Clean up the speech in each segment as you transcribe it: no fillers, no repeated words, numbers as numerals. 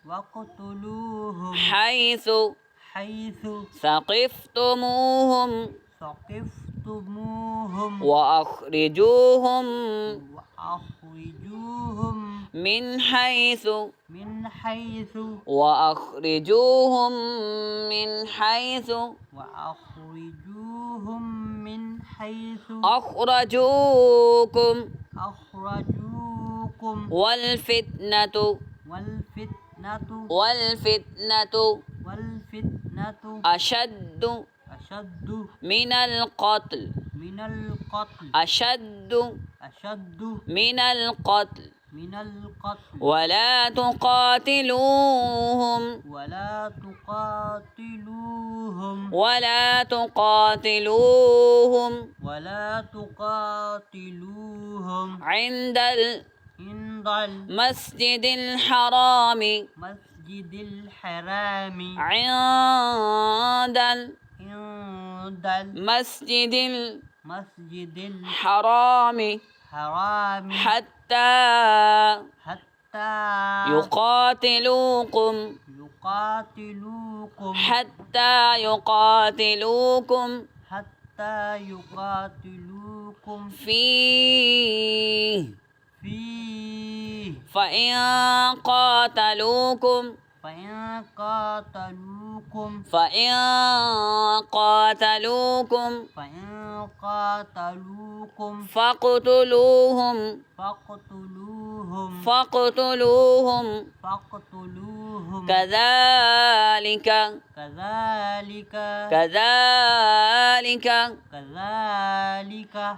واقتلوهم حيث ثقفتموهم وأخرجوهم من حيث وأخرجوهم من حيث أخرجوكم والفتنة أشد من القتل ولا تقاتلوهم عند المسجد الحرام عند المسجد الحرام حتى يقاتلوكم فيه فإن قاتلوكم فاقتلوهم كذلك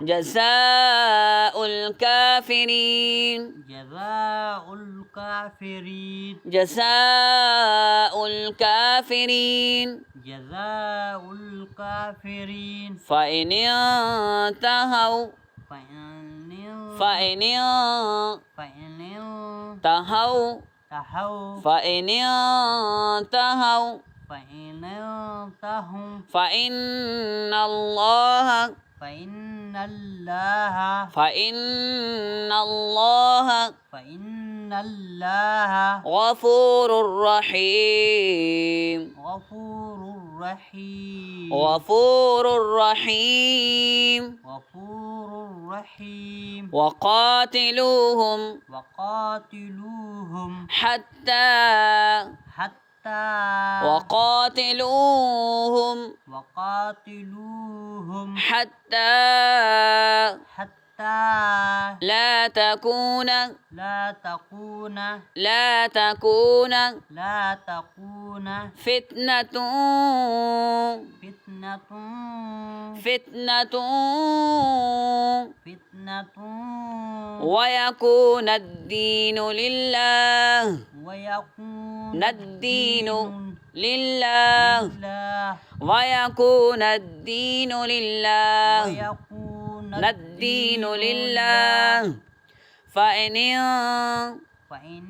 جزاء الكافرين فإن انتهوا فإن الله غفور رحيم وقاتلوهم حتى لا تكون فتنة ويكون الدين لله فإن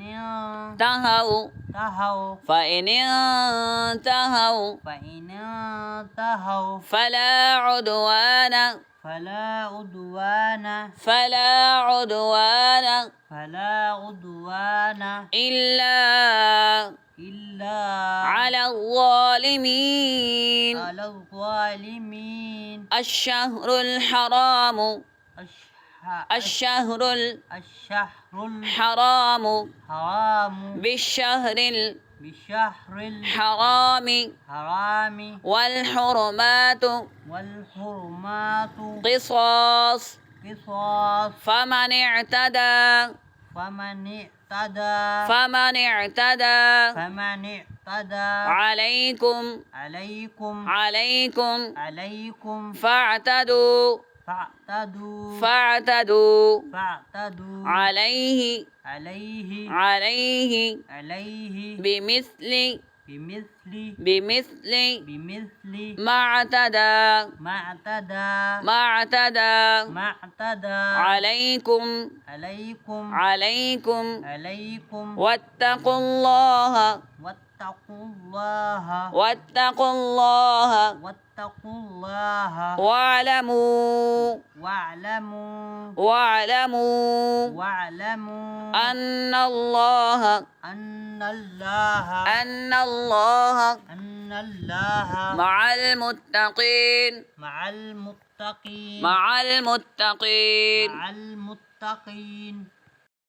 انتهوا فلا عدوان إلا على الظالمين الشهر الحرام بالشهر الحرام والحرمات قصاص فمن اعتدى عليكم فاعتدوا عليه بمثل بمثل بمثل ما اعتدى ما اعتدى ما اعتدى ما اعتدى عليكم عليكم عليكم عليكم واتقوا الله واتقوا الله واتقوا الله واتقوا الله واعلموا واعلموا واعلموا واعلموا أن الله أن الله أن الله أن الله مع المتقين مع المتقين مع المتقين مع المتقين